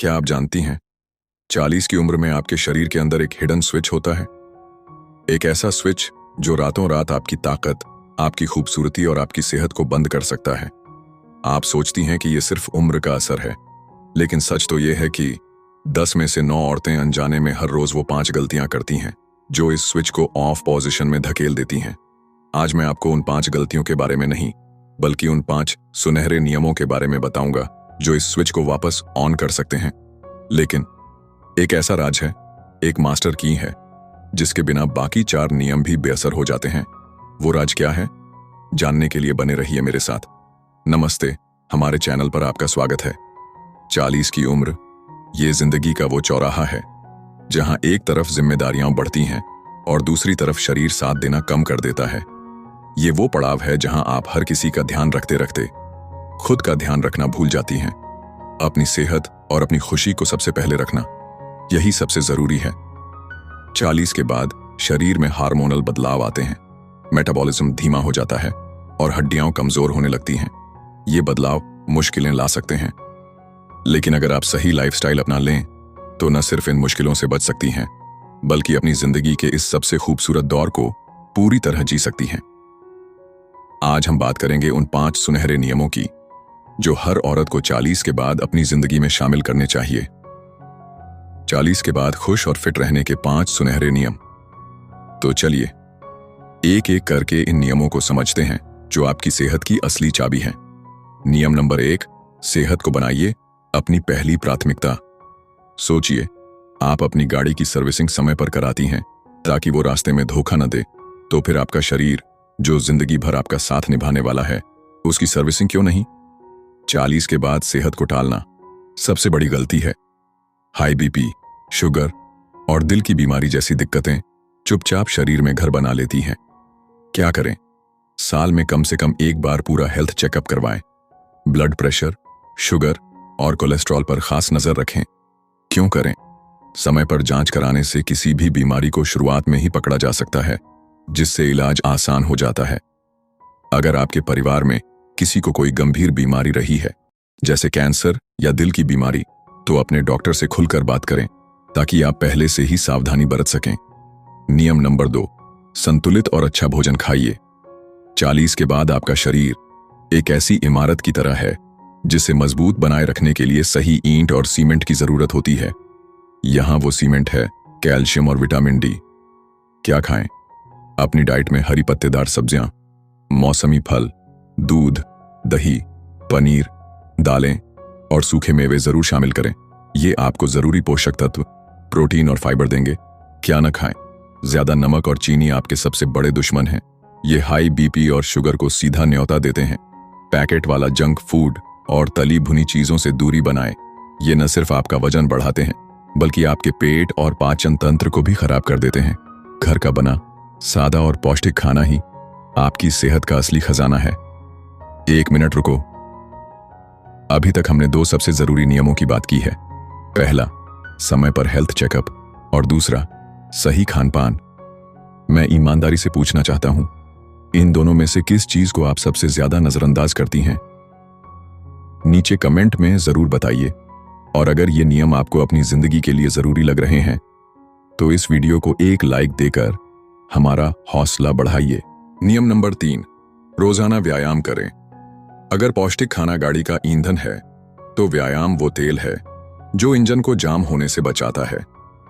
क्या आप जानती हैं 40 की उम्र में आपके शरीर के अंदर एक हिडन स्विच होता है। एक ऐसा स्विच जो रातों रात आपकी ताकत, आपकी खूबसूरती और आपकी सेहत को बंद कर सकता है। आप सोचती हैं कि यह सिर्फ उम्र का असर है, लेकिन सच तो यह है कि 10 में से 9 औरतें अनजाने में हर रोज वो 5 गलतियां करती हैं जो इस स्विच को ऑफ पोजीशन में धकेल देती हैं। आज मैं आपको उन 5 गलतियों के बारे में नहीं, बल्कि उन 5 सुनहरे नियमों के बारे में बताऊंगा जो इस स्विच को वापस ऑन कर सकते हैं। लेकिन एक ऐसा राज है, एक मास्टर की है, जिसके बिना बाकी 4 नियम भी बेअसर हो जाते हैं। वो राज क्या है, जानने के लिए बने रहिए मेरे साथ। नमस्ते, हमारे चैनल पर आपका स्वागत है। 40 की उम्र ये जिंदगी का वो चौराहा है जहां एक तरफ जिम्मेदारियां बढ़ती हैं और दूसरी तरफ शरीर साथ देना कम कर देता है। ये वो पड़ाव है जहां आप हर किसी का ध्यान रखते रखते खुद का ध्यान रखना भूल जाती हैं। अपनी सेहत और अपनी खुशी को सबसे पहले रखना, यही सबसे जरूरी है। 40 के बाद शरीर में हार्मोनल बदलाव आते हैं, मेटाबॉलिज्म धीमा हो जाता है और हड्डियां कमजोर होने लगती हैं। ये बदलाव मुश्किलें ला सकते हैं, लेकिन अगर आप सही लाइफस्टाइल अपना लें तो न सिर्फ इन मुश्किलों से बच सकती हैं, बल्कि अपनी जिंदगी के इस सबसे खूबसूरत दौर को पूरी तरह जी सकती हैं। आज हम बात करेंगे उन 5 सुनहरे नियमों की जो हर औरत को 40 के बाद अपनी जिंदगी में शामिल करने चाहिए। 40 के बाद खुश और फिट रहने के 5 सुनहरे नियम। तो चलिए एक एक करके इन नियमों को समझते हैं जो आपकी सेहत की असली चाबी है। नियम नंबर 1, सेहत को बनाइए अपनी पहली प्राथमिकता। सोचिए, आप अपनी गाड़ी की सर्विसिंग समय पर कराती हैं ताकि वो रास्ते में धोखा न दे, तो फिर आपका शरीर जो जिंदगी भर आपका साथ निभाने वाला है, उसकी सर्विसिंग क्यों नहीं? 40 के बाद सेहत को टालना सबसे बड़ी गलती है। हाई बीपी, शुगर और दिल की बीमारी जैसी दिक्कतें चुपचाप शरीर में घर बना लेती हैं। क्या करें? साल में कम से कम एक बार पूरा हेल्थ चेकअप करवाएं। ब्लड प्रेशर, शुगर और कोलेस्ट्रॉल पर खास नजर रखें। क्यों करें? समय पर जांच कराने से किसी भी बीमारी को शुरुआत में ही पकड़ा जा सकता है, जिससे इलाज आसान हो जाता है। अगर आपके परिवार में किसी को कोई गंभीर बीमारी रही है, जैसे कैंसर या दिल की बीमारी, तो अपने डॉक्टर से खुलकर बात करें ताकि आप पहले से ही सावधानी बरत सकें। नियम नंबर 2, संतुलित और अच्छा भोजन खाइए। 40 के बाद आपका शरीर एक ऐसी इमारत की तरह है जिसे मजबूत बनाए रखने के लिए सही ईंट और सीमेंट की जरूरत होती है। यहां वो सीमेंट है कैल्शियम और विटामिन डी। क्या खाएं? अपनी डाइट में हरी पत्तेदार सब्जियां, मौसमी फल, दूध, दही, पनीर, दालें और सूखे मेवे जरूर शामिल करें। ये आपको जरूरी पोषक तत्व, प्रोटीन और फाइबर देंगे। क्या न खाएं? ज्यादा नमक और चीनी आपके सबसे बड़े दुश्मन हैं। ये हाई बीपी और शुगर को सीधा न्योता देते हैं। पैकेट वाला जंक फूड और तली भुनी चीजों से दूरी बनाएं। ये न सिर्फ आपका वजन बढ़ाते हैं, बल्कि आपके पेट और पाचन तंत्र को भी खराब कर देते हैं। घर का बना सादा और पौष्टिक खाना ही आपकी सेहत का असली खजाना है। 1 मिनट रुको। अभी तक हमने 2 सबसे जरूरी नियमों की बात की है। पहला, समय पर हेल्थ चेकअप, और दूसरा, सही खान पान। मैं ईमानदारी से पूछना चाहता हूं, इन दोनों में से किस चीज को आप सबसे ज्यादा नजरअंदाज करती हैं? नीचे कमेंट में जरूर बताइए। और अगर ये नियम आपको अपनी जिंदगी के लिए जरूरी लग रहे हैं तो इस वीडियो को एक लाइक देकर हमारा हौसला बढ़ाइए। नियम नंबर 3, रोजाना व्यायाम करें। अगर पौष्टिक खाना गाड़ी का ईंधन है, तो व्यायाम वो तेल है जो इंजन को जाम होने से बचाता है।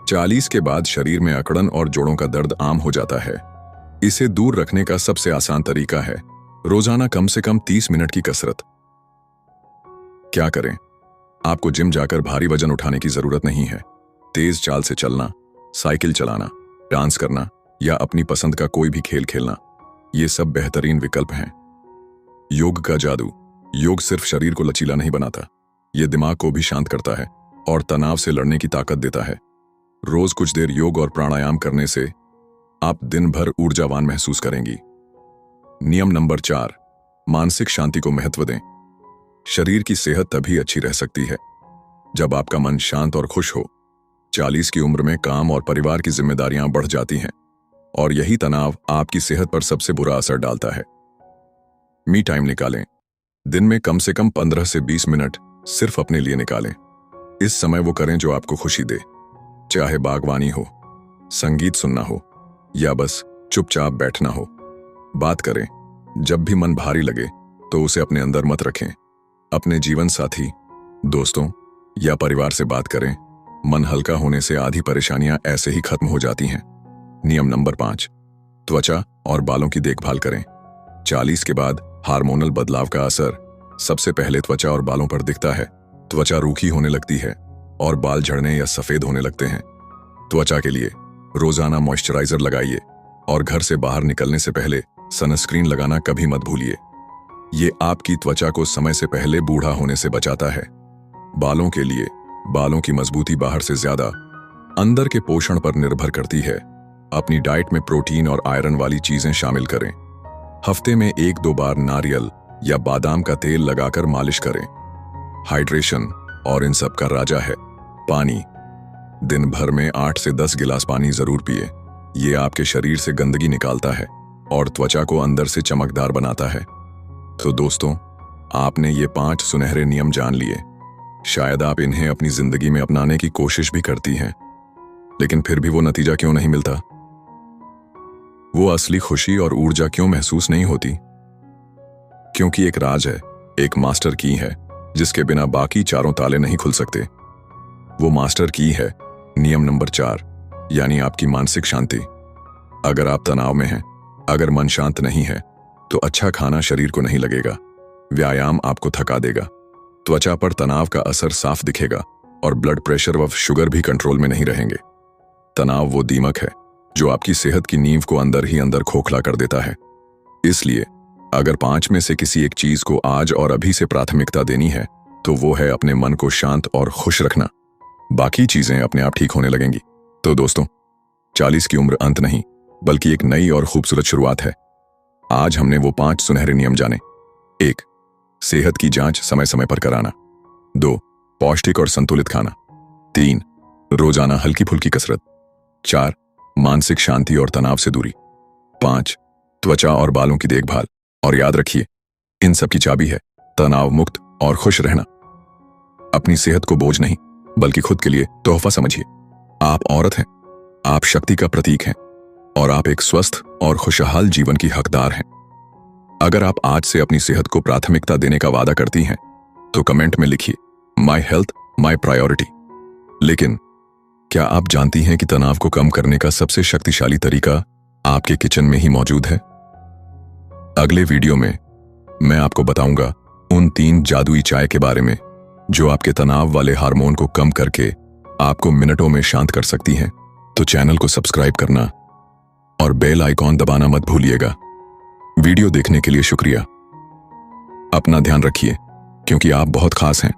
40 के बाद शरीर में अकड़न और जोड़ों का दर्द आम हो जाता है। इसे दूर रखने का सबसे आसान तरीका है रोजाना कम से कम 30 मिनट की कसरत। क्या करें? आपको जिम जाकर भारी वजन उठाने की जरूरत नहीं है। तेज चाल से चलना, साइकिल चलाना, डांस करना या अपनी पसंद का कोई भी खेल खेलना, ये सब बेहतरीन विकल्प हैं। योग का जादू। योग सिर्फ शरीर को लचीला नहीं बनाता, ये दिमाग को भी शांत करता है और तनाव से लड़ने की ताकत देता है। रोज कुछ देर योग और प्राणायाम करने से आप दिन भर ऊर्जावान महसूस करेंगी। नियम नंबर 4, मानसिक शांति को महत्व दें। शरीर की सेहत तभी अच्छी रह सकती है जब आपका मन शांत और खुश हो। 40 की उम्र में काम और परिवार की जिम्मेदारियां बढ़ जाती हैं और यही तनाव आपकी सेहत पर सबसे बुरा असर डालता है। मी टाइम निकालें। दिन में कम से कम 15 से 20 मिनट सिर्फ अपने लिए निकालें। इस समय वो करें जो आपको खुशी दे, चाहे बागवानी हो, संगीत सुनना हो या बस चुपचाप बैठना हो। बात करें, जब भी मन भारी लगे तो उसे अपने अंदर मत रखें। अपने जीवन साथी, दोस्तों या परिवार से बात करें। मन हल्का होने से आधी परेशानियां ऐसे ही खत्म हो जाती हैं। नियम नंबर 5, त्वचा और बालों की देखभाल करें। 40 के बाद हार्मोनल बदलाव का असर सबसे पहले त्वचा और बालों पर दिखता है। त्वचा रूखी होने लगती है और बाल झड़ने या सफेद होने लगते हैं। त्वचा के लिए रोजाना मॉइस्चराइजर लगाइए और घर से बाहर निकलने से पहले सनस्क्रीन लगाना कभी मत भूलिए। ये आपकी त्वचा को समय से पहले बूढ़ा होने से बचाता है। बालों के लिए बालों की मजबूती बाहर से ज्यादा अंदर के पोषण पर निर्भर करती है। अपनी डाइट में प्रोटीन और आयरन वाली चीजें शामिल करें। हफ्ते में 1-2 बार नारियल या बादाम का तेल लगाकर मालिश करें। हाइड्रेशन और इन सब का राजा है पानी। दिन भर में 8 से 10 गिलास पानी जरूर पिए। ये आपके शरीर से गंदगी निकालता है और त्वचा को अंदर से चमकदार बनाता है। तो दोस्तों, आपने ये 5 सुनहरे नियम जान लिए। शायद आप इन्हें अपनी जिंदगी में अपनाने की कोशिश भी करती हैं, लेकिन फिर भी वो नतीजा क्यों नहीं मिलता? वो असली खुशी और ऊर्जा क्यों महसूस नहीं होती? क्योंकि एक राज है, एक मास्टर की है, जिसके बिना बाकी चारों ताले नहीं खुल सकते। वो मास्टर की है नियम नंबर 4, यानी आपकी मानसिक शांति। अगर आप तनाव में हैं, अगर मन शांत नहीं है, तो अच्छा खाना शरीर को नहीं लगेगा, व्यायाम आपको थका देगा, त्वचा पर तनाव का असर साफ दिखेगा और ब्लड प्रेशर व शुगर भी कंट्रोल में नहीं रहेंगे। तनाव वो दीमक है जो आपकी सेहत की नींव को अंदर ही अंदर खोखला कर देता है। इसलिए अगर 5 में से किसी एक चीज को आज और अभी से प्राथमिकता देनी है, तो वो है अपने मन को शांत और खुश रखना। बाकी चीजें अपने आप ठीक होने लगेंगी। तो दोस्तों, 40 की उम्र अंत नहीं, बल्कि एक नई और खूबसूरत शुरुआत है। आज हमने वो 5 सुनहरे नियम जाने। 1, सेहत की जांच समय समय पर कराना। 2, पौष्टिक और संतुलित खाना। 3, रोजाना हल्की फुल्की कसरत। 4, मानसिक शांति और तनाव से दूरी। 5, त्वचा और बालों की देखभाल। और याद रखिए, इन सब की चाबी है तनाव मुक्त और खुश रहना। अपनी सेहत को बोझ नहीं, बल्कि खुद के लिए तोहफा समझिए। आप औरत हैं, आप शक्ति का प्रतीक हैं और आप एक स्वस्थ और खुशहाल जीवन की हकदार हैं। अगर आप आज से अपनी सेहत को प्राथमिकता देने का वादा करती हैं, तो कमेंट में लिखिए, माई हेल्थ माई प्रायोरिटी। लेकिन क्या आप जानती हैं कि तनाव को कम करने का सबसे शक्तिशाली तरीका आपके किचन में ही मौजूद है? अगले वीडियो में मैं आपको बताऊंगा उन 3 जादुई चाय के बारे में जो आपके तनाव वाले हार्मोन को कम करके आपको मिनटों में शांत कर सकती हैं। तो चैनल को सब्सक्राइब करना और बेल आइकॉन दबाना मत भूलिएगा। वीडियो देखने के लिए शुक्रिया। अपना ध्यान रखिए, क्योंकि आप बहुत खास हैं।